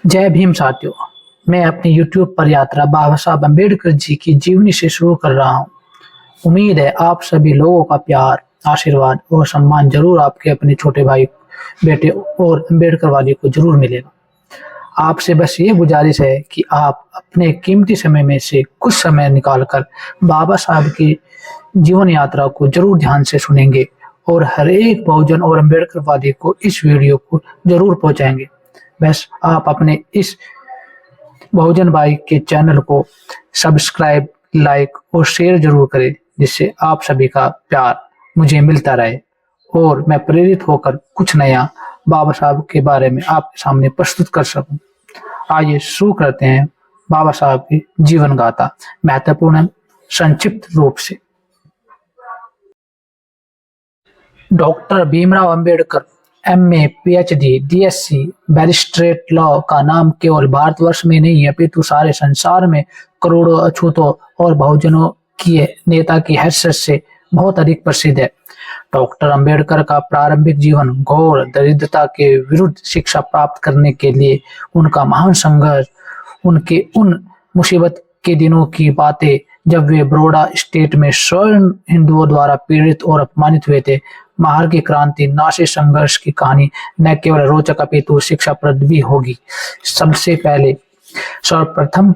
जय भीम साथियों। मैं अपनी YouTube पर यात्रा बाबा साहब अम्बेडकर जी की जीवनी से शुरू कर रहा हूँ। उम्मीद है आप सभी लोगों का प्यार, आशीर्वाद और सम्मान जरूर आपके अपने छोटे भाई, बेटे और अम्बेडकर वाली को जरूर मिलेगा। आपसे बस ये गुजारिश है कि आप अपने कीमती समय में से कुछ समय निकालकर बाबा साहब की जीवन यात्रा को जरूर ध्यान से सुनेंगे और हर एक बहुजन और अम्बेडकर वादी को इस वीडियो को जरूर पहुंचाएंगे। बस आप अपने इस बहुजन भाई के चैनल को सब्सक्राइब, लाइक और शेयर जरूर करें, जिससे आप सभी का प्यार मुझे मिलता रहे और मैं प्रेरित होकर कुछ नया बाबा साहब के बारे में आपके सामने प्रस्तुत कर सकूं। आइए शुरू करते हैं बाबा साहब की जीवन गाथा महत्वपूर्ण संक्षिप्त रूप से। Doctor Bhimrao Ambedkar MA, PhD, DSc, barrister at law का नाम केवल भारतवर्ष में नहीं अपितु सारे संसार में करोड़ों अछूतों और बहुजनों की नेता की हैसियत से बहुत अधिक प्रसिद्ध है। डॉक्टर अंबेडकर का प्रारंभिक जीवन घोर दरिद्रता के विरुद्ध शिक्षा प्राप्त करने के लिए उनका महान संघर्ष, उनके उन मुसीबत के दिनों की बातें जब वे बड़ौदा स्टेट में स्वयं हिंदुओं द्वारा पीड़ित और अपमानित हुए थे। महार की क्रांति नासिक संघर्ष की कहानी न केवल रोचक अपितु शिक्षाप्रद भी होगी। सबसे पहले सर्वप्रथम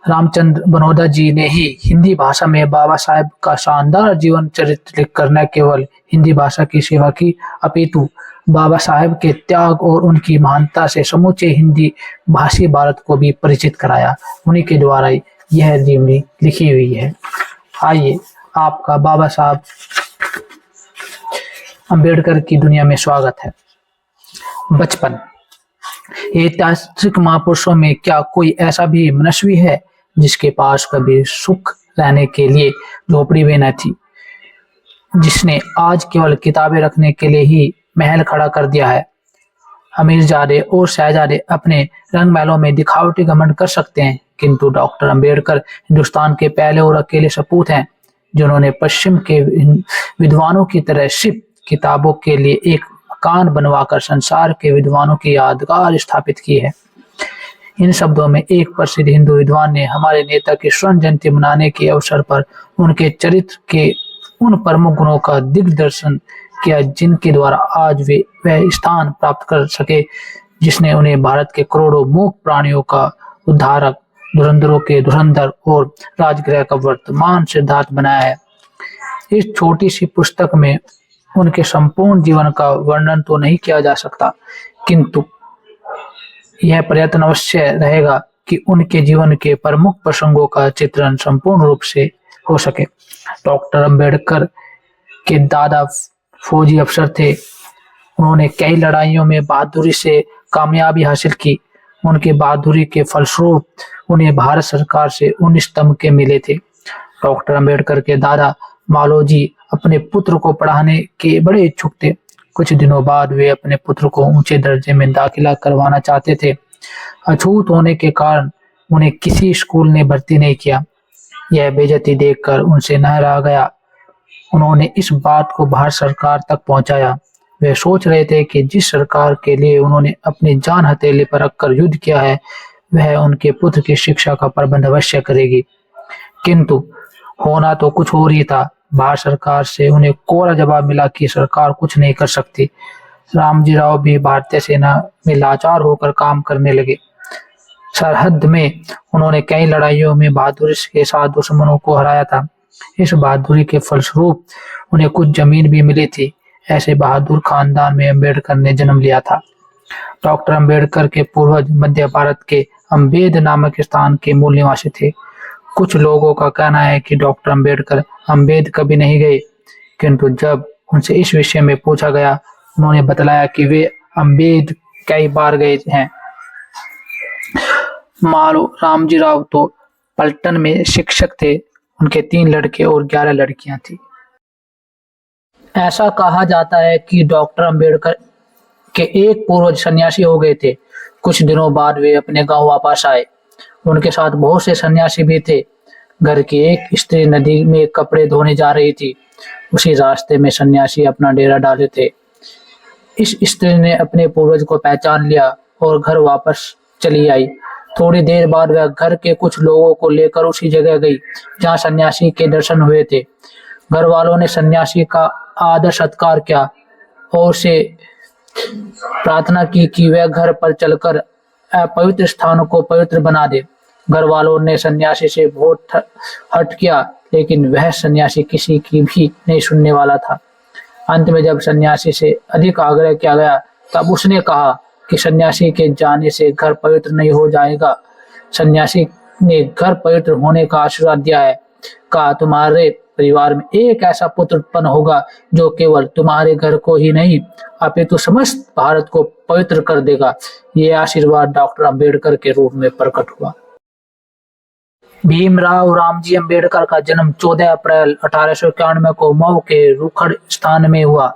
रामचंद्र बनोदा जी ने ही हिंदी भाषा में बाबा साहेब का शानदार जीवन चरित्र लिखकर न केवल हिंदी भाषा की सेवा की अपितु बाबा साहेब के त्याग और उनकी महानता से समूचे हिंदी भाषी भारत को भी परिचित कराया। उन्हीं के द्वारा यह जीवनी लिखी हुई है। आइए आपका बाबा साहब अंबेडकर की दुनिया में स्वागत है। बचपन। ऐतिहासिक महापुरुषों में क्या कोई ऐसा भी मनुष्य है जिसके पास कभी सुख रहने के लिए झोपड़ी भी न थी, जिसने आज केवल किताबें रखने के लिए ही महल खड़ा कर दिया है। अमीरजादे और शहजादे अपने रंग महलों में दिखावटी घमंड कर सकते हैं, किंतु डॉक्टर अंबेडकर हिंदुस्तान के पहले और अकेले सपूत हैं जिन्होंने पश्चिम के विद्वानों की तरह सिर्फ किताबों के लिए एक मकान बनवाकर संसार के विद्वानों की यादगार स्थापित की है। इन शब्दों में एक प्रसिद्ध हिंदू विद्वान ने हमारे नेता की स्वर्ण जयंती मनाने के अवसर पर उनके चरित्र के उन प्रमुख गुणों का दिग्दर्शन किया जिनके द्वारा आज वे वह स्थान प्राप्त कर सके जिसने उन्हें भारत के करोड़ों मूक प्राणियों का उद्धारक, धुरंधरों के धुरंधर और राजगृह का वर्तमान सिद्धार्थ बनाया है। इस छोटी सी पुस्तक में उनके संपूर्ण जीवन का वर्णन तो नहीं किया जा सकता, किंतु यह प्रयत्न अवश्य रहेगा कि उनके जीवन के प्रमुख प्रसंगों का चित्रण संपूर्ण रूप से हो सके। डॉक्टर अंबेडकर के दादा फौजी अफसर थे। उन्होंने कई लड़ाइयों में बहादुरी से कामयाबी हासिल की। उनकी बहादुरी के फलस्वरूप उन्हें भारत सरकार से 19 तमगे मिले थे। डॉक्टर अंबेडकर के दादा मालोजी अपने पुत्र को पढ़ाने के बड़े इच्छुक थे। कुछ दिनों बाद वे अपने पुत्र को ऊंचे दर्जे में दाखिला करवाना चाहते थे। अछूत होने के कारण उन्हें किसी स्कूल ने भर्ती नहीं किया। यह बेइज्जती देखकर उनसे न रहा गया। उन्होंने इस बात को भारत सरकार तक पहुंचाया। वे सोच रहे थे कि जिस सरकार के लिए उन्होंने अपनी जान हथेली पर रखकर युद्ध किया है वह उनके पुत्र की शिक्षा का प्रबंध अवश्य करेगी, किंतु होना तो कुछ और ही था। भारत सरकार से उन्हें कोरा जवाब मिला कि सरकार कुछ नहीं कर सकती। रामजी राव भी भारतीय सेना में लाचार होकर काम करने लगे। सरहद में उन्होंने कई लड़ाइयों में बहादुरी के साथ दुश्मनों को हराया था। इस बहादुरी के फलस्वरूप उन्हें कुछ जमीन भी मिली थी। ऐसे बहादुर खानदान में अंबेडकर ने जन्म लिया था। डॉक्टर अंबेडकर के पूर्वज मध्य भारत के अम्बेद नामक स्थान के मूल निवासी थे। कुछ लोगों का कहना है कि डॉक्टर अंबेडकर अम्बेद कभी नहीं गए, किंतु जब उनसे इस विषय में पूछा गया उन्होंने बतलाया कि वे अम्बेद कई बार गए हैं। मालो रामजी राव तो पलटन में शिक्षक थे। उनके 3 लड़के और 11 लड़कियां थी। ऐसा कहा जाता है कि डॉक्टर अंबेडकर के एक पूर्वज सन्यासी हो गए थे। कुछ दिनों बाद वे अपने गांव वापस आए। उनके साथ बहुत से सन्यासी भी थे। घर की एक स्त्री नदी में कपड़े धोने जा रही थी। उसी रास्ते में सन्यासी अपना डेरा डाले थे। इस स्त्री ने अपने पूर्वज को पहचान लिया। और घर वापस चली आई। थोड़ी देर बाद वह घर के कुछ लोगों को लेकर उसी जगह गई जहाँ सन्यासी के दर्शन हुए थे। घर वालों ने सन्यासी का आदर सत्कार किया और उसे प्रार्थना की कि वह घर पर चलकर अपवित्र स्थानों को पवित्र बना दे। घर वालों ने सन्यासी से बहुत हट किया, लेकिन वह सन्यासी किसी की भी नहीं सुनने वाला था। अंत में जब सन्यासी से अधिक आग्रह किया गया, तब उसने कहा कि सन्यासी के जाने से घर पवित्र नहीं हो जाएगा। सन्यासी ने घर पवित्र होने का आशीर्वाद दिया है। कहा, तुम्हारे परिवार में एक ऐसा पुत्र उत्पन्न होगा जो केवल तुम्हारे घर को ही नहीं अपितु समस्त भारत को पवित्र कर देगा। यह आशीर्वाद डॉक्टर अंबेडकर के रूप में प्रकट हुआ। भीमराव रामजी अंबेडकर का जन्म 14 अप्रैल 1891 को मऊ के रुखड़ स्थान में हुआ।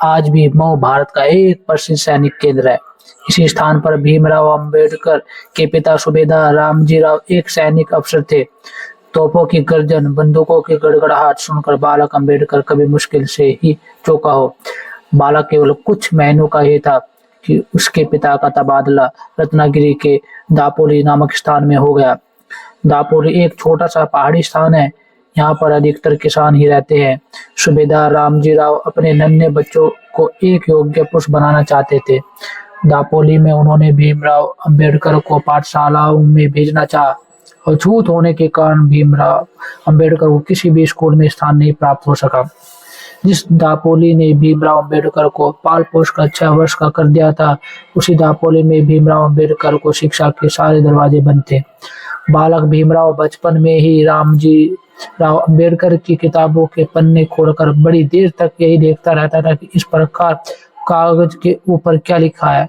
आज भी मऊ भारत का एक प्रसिद्ध सैनिक केंद्र है। इसी स्थान पर भीमराव अंबेडकर के पिता सूबेदार रामजी राव एक सैनिक अफसर थे। तोपों की गर्जन, बंदूकों की गड़गड़ाहट सुनकर बालक अंबेडकर कभी मुश्किल से ही चौंका हो। बालक केवल कुछ महीनों का ही था कि उसके पिता का तबादला रत्नागिरी के दापोली नामक स्थान में हो गया। दापोली एक छोटा सा पहाड़ी स्थान है। यहाँ पर अधिकतर किसान ही रहते हैं। सूबेदार रामजी राव अपने नन्हे बच्चों को एक योग्य पुरुष बनाना चाहते थे। दापोली में उन्होंने भीमराव अंबेडकर को पाठशालाओं में भेजना चाहा। अछूत होने के कारण भीमराव अंबेडकर को किसी भी स्कूल में स्थान नहीं प्राप्त हो सका। जिस दापोली ने भीमराव अंबेडकर को पाल पोष कर 6 वर्ष का कर दिया था, उसी दापोली में भीमराव अंबेडकर को शिक्षा के सारे दरवाजे बंद थे। बालक भीमराव बचपन में ही रामजी राव अंबेडकर की किताबों के पन्ने खोलकर बड़ी देर तक यही देखता रहता था कि इस प्रकार कागज के ऊपर क्या लिखा है।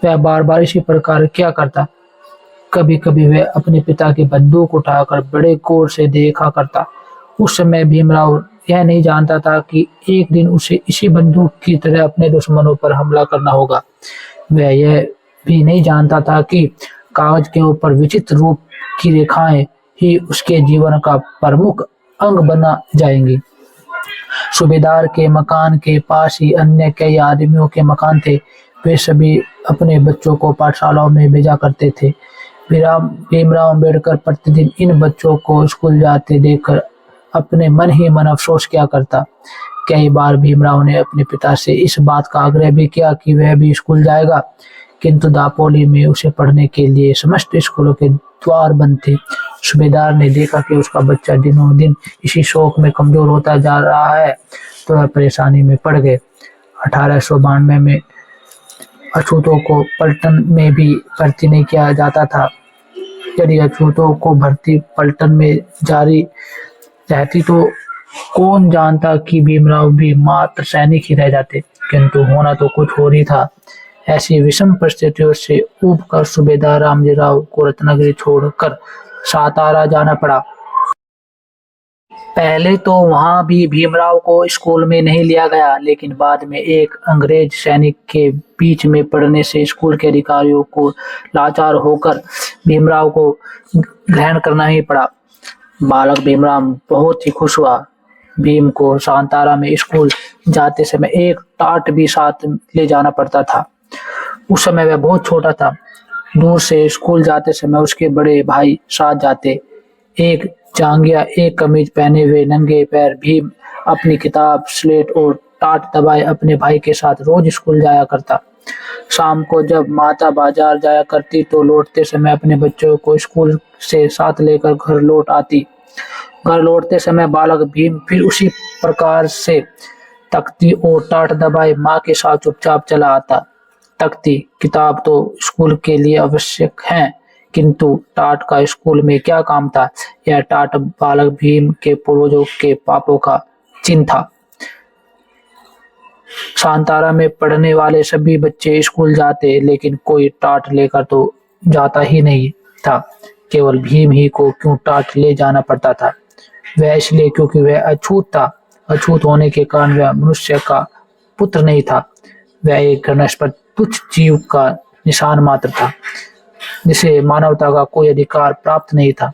वह बार बार इसी प्रकार क्या करता। कभी कभी वह अपने पिता की बंदूक उठाकर बड़े गौर से देखा करता। उस समय भीमराव यह नहीं जानता था कि एक दिन उसे इसी बंदूक की तरह अपने दुश्मनों पर हमला करना होगा। वह यह भी नहीं जानता था कि कागज के ऊपर विचित्र रूप की रेखाएं ही उसके जीवन का प्रमुख अंग बना जाएंगी। सूबेदार के मकान के पास ही अन्य कई आदमियों के मकान थे। वे सभी अपने बच्चों को पाठशालाओं में भेजा करते थे। भीमराव अंबेडकर प्रतिदिन इन बच्चों को स्कूल जाते देखकर अपने मन ही मन अफसोस किया करता। कई बार भीमराव ने अपने पिता से इस बात का आग्रह भी किया कि वह भी स्कूल जाएगा, किंतु दापोली में उसे पढ़ने के लिए समस्त स्कूलों के द्वार बंद थे। सूबेदार ने देखा कि उसका बच्चा दिनों दिन इसी शौक में कमजोर होता जा रहा है, तो वह परेशानी में पड़ गए। 1892 में अछूतों को पलटन में भी भर्ती नहीं किया जाता था। यदि अछूतों को भर्ती पलटन में जारी रहती तो कौन जानता कि भीमराव भी मात्र सैनिक ही रह जाते, किंतु होना तो कुछ और ही था। ऐसी विषम परिस्थितियों से ऊब कर सूबेदार रामजी राव को रत्नागिरी छोड़कर सातारा जाना पड़ा। पहले तो वहां भी भीमराव को स्कूल में नहीं लिया गया, लेकिन बाद में एक अंग्रेज सैनिक के बीच में पड़ने से स्कूल के अधिकारियों को लाचार होकर भीमराव को ग्रहण करना ही पड़ा। बालक भीमराव बहुत ही खुश हुआ। भीम को सातारा में स्कूल जाते समय एक टाट भी साथ ले जाना पड़ता था। उस समय वह बहुत छोटा था। दूर से स्कूल जाते समय उसके बड़े भाई साथ जाते। एक जांघिया, एक कमीज पहने हुए नंगे पैर भीम अपनी किताब, स्लेट और टाट दबाए अपने भाई के साथ रोज स्कूल जाया करता। शाम को जब माता बाजार जाया करती तो लौटते समय अपने बच्चों को स्कूल से साथ लेकर घर लौट आती। घर लौटते समय बालक भीम फिर उसी प्रकार से तख्ती और टाट दबाए माँ के साथ चुपचाप चला आता। तख्ती, किताब तो स्कूल के लिए आवश्यक हैं, किंतु टाट का स्कूल में क्या काम था। यह टाट बालक भीम के पूर्वजों के पापों का चिन्ह था। सातारा में पढ़ने वाले सभी बच्चे स्कूल जाते, लेकिन कोई टाट लेकर तो जाता ही नहीं था। केवल भीम ही को क्यों टाट ले जाना पड़ता था। वह इसलिए क्योंकि वह अछूत था। अछूत होने के कारण वह मनुष्य का पुत्र नहीं था। वह एक घृणास्पद तुच्छ जीव का निशान मात्र था, जिसे मानवता का कोई अधिकार प्राप्त नहीं था।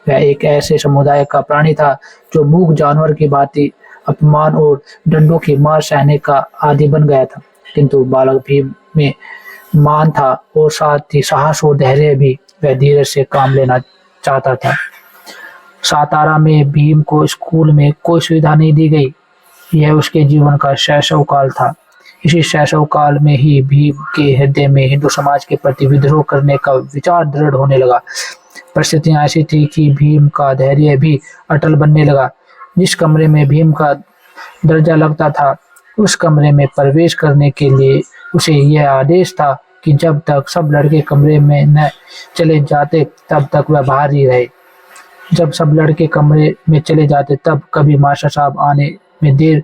वह एक ऐसे समुदाय का प्राणी था जो मूक जानवर की भांति अपमान और डंडों की मार सहने का आदी बन गया था। किंतु बालक भीम में मान था और साथ ही साहस और धैर्य भी। वह धीरे से काम लेना चाहता था। सातारा में भीम को स्कूल में कोई सुविधा नहीं दी गई। यह उसके जीवन का शैशव काल था। इसी शैशव काल में ही भीम के हृदय में हिंदू समाज के प्रति विद्रोह करने का विचार दृढ़ होने लगा। परिस्थितियां ऐसी थी कि भीम का धैर्य भी अटल बनने लगा। जिस कमरे में भीम का दर्जा लगता था, उस कमरे में प्रवेश करने के लिए उसे यह आदेश था कि जब तक सब लड़के कमरे में न चले जाते तब तक वह बाहर ही रहे। जब सब लड़के कमरे में चले जाते तब कभी मास्टर साहब आने में देर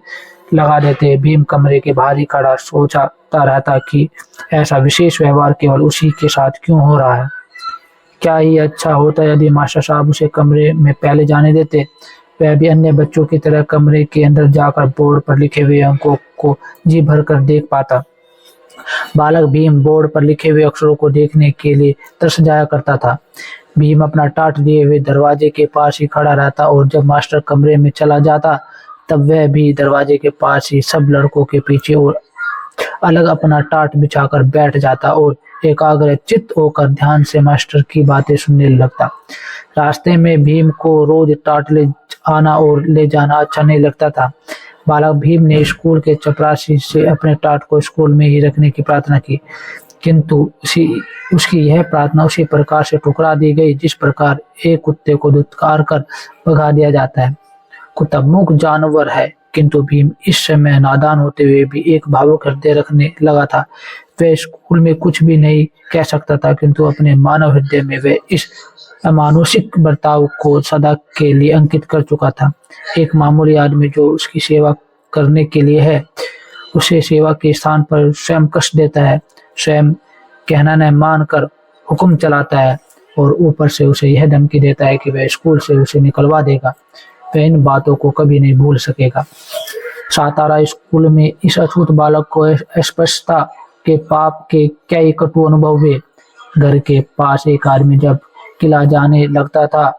लगा देते। भीम कमरे के बाहर ही खड़ा सोचता रहता कि ऐसा विशेष व्यवहार केवल उसी के साथ क्यों हो रहा है। क्या ही अच्छा होता यदि मास्टर साहब उसे कमरे में पहले जाने देते। वह भी अन्य बच्चों की तरह कमरे के अंदर जाकर बोर्ड पर लिखे हुए अंकों को जी भर कर देख पाता। बालक भीम बोर्ड पर लिखे हुए अक्षरों को देखने के लिए तरस जाया करता था। भीम अपना टाट लिए हुए दरवाजे के पास ही खड़ा रहता और जब मास्टर कमरे में चला जाता तब वह भी दरवाजे के पास ही सब लड़कों के पीछे और अलग अपना टाट बिछाकर बैठ जाता और एकाग्रचित्त होकर ध्यान से मास्टर की बातें सुनने लगता। रास्ते में भीम को रोज टाट ले आना और ले जाना अच्छा नहीं लगता था। बालक भीम ने स्कूल के चपरासी से अपने टाट को स्कूल में ही रखने की प्रार्थना की, किंतु उसकी यह प्रार्थना उसी प्रकार से ठुकरा दी गई जिस प्रकार एक कुत्ते को धुतकार कर भगा दिया जाता है। कुत्ता मूक जानवर है, किंतु भीम इस समय नादान होते हुए भी एक भावुक हृदय रखने लगा था। वह स्कूल में कुछ भी नहीं कह सकता था, किंतु अपने मानव हृदय में वह इस अमानुषिक बर्ताव को सदा के लिए अंकित कर चुका था। एक मामूली आदमी जो उसकी सेवा करने के लिए है, उसे सेवा के स्थान पर स्वयं कष्ट देता है, स्वयं कहना न मानकर हुक्म चलाता है और ऊपर से उसे यह धमकी देता है कि वह स्कूल से उसे निकलवा देगा। वह इन बातों को कभी नहीं भूल सकेगा। सातारा स्कूल में इस अछूत बालक को अस्पष्टता के पाप के कई कटु अनुभव हुए। घर के पास एक आदमी जब किला जाने लगता था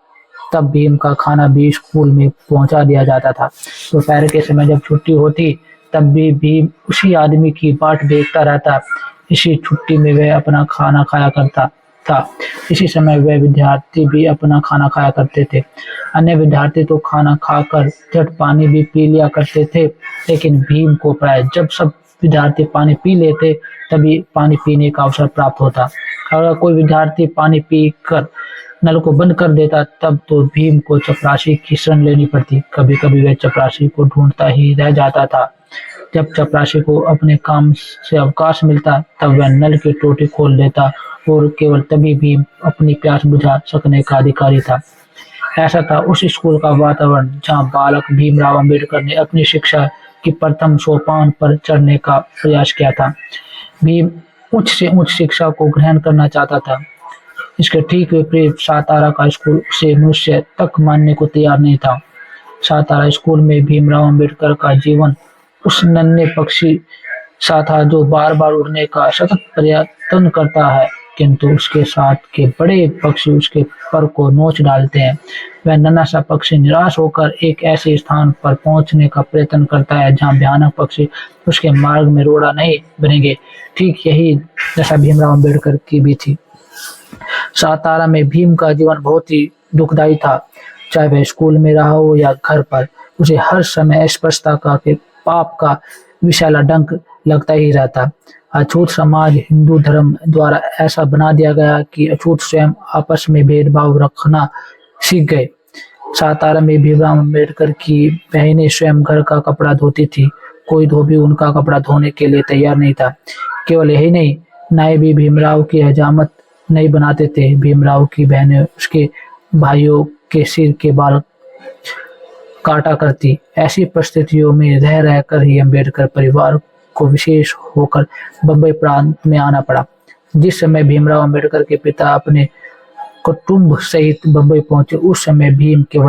तब भीम का खाना भी स्कूल में पहुंचा दिया जाता था। दोपहर के समय जब छुट्टी होती तब भी भीम उसी आदमी की बाट देखता रहता। इसी छुट्टी में वह अपना खाना खाया करता था। इसी समय वह विद्यार्थी भी अपना खाना खाया करते थे। अन्य विद्यार्थी तो खाना खाकर झट पानी भी पी लिया करते थे, लेकिन भीम को प्राय जब सब विद्यार्थी पानी पी लेते तभी पानी पीने का अवसर प्राप्त होता। अगर कोई विद्यार्थी पानी पीकर नल को बंद कर देता तब तो भीम को चपरासी की शरण लेनी पड़ती। कभी कभी वह चपरासी को ढूंढता ही रह जाता था। जब चपरासी को अपने काम से अवकाश मिलता तब वह नल की टोटी खोल देता और केवल तभी भीम अपनी प्यास बुझा सकने का अधिकारी था। ऐसा था उस स्कूल का वातावरण जहाँ बालक भीमराव अंबेडकर ने अपनी शिक्षा की प्रथम सोपान पर चढ़ने का प्रयास किया था। भीम उच्च से उच्च शिक्षा को ग्रहण करना चाहता था। इसके ठीक विपरीत सातारा का स्कूल उसे मनुष्य तक मानने को तैयार नहीं था। सातारा स्कूल में भीमराव अंबेडकर का जीवन उस नन्हे पक्षी सा था जो बार बार उड़ने का सतत प्रयत्न करता है, किंतु उसके साथ के बड़े पक्षी उसके पर को नोच डालते हैं। वह नन्हा सा पक्षी निराश होकर एक ऐसे स्थान पर पहुंचने का प्रयत्न करता है जहां भयानक पक्षी उसके मार्ग में रोड़ा नहीं बनेंगे। ठीक यही दशा भीमराव अंबेडकर की भी थी। सातारा में भीम का जीवन बहुत ही दुखदायी था। चाहे वह स्कूल में रहा हो या घर पर, उसे हर समय अस्पष्टता का के पाप का विषैला डंक लगता ही रहता। अछूत समाज हिंदू धर्म द्वारा ऐसा बना दिया गया कि अछूत स्वयं आपस में भेदभाव रखना सीख गए। सातारा में भीमराव अंबेडकर की बहनें स्वयं घर का कपड़ा धोती थी। कोई धोबी उनका कपड़ा धोने के लिए तैयार नहीं था। केवल यही नहीं, नाई भी भीमराव की हजामत नहीं बनाते थे। भीमराव की बहनें उसके भाइयों के सिर के बाल काटा करती। ऐसी परिस्थितियों में रह रहकर ही अंबेडकर परिवार को विशेष होकर बम्बई प्रांत में आना पड़ा। जिस समय भीमराव अंबेडकर के पिता अपने कुटुंब सहित बम्बई पहुंचे, उस समय भीम केवल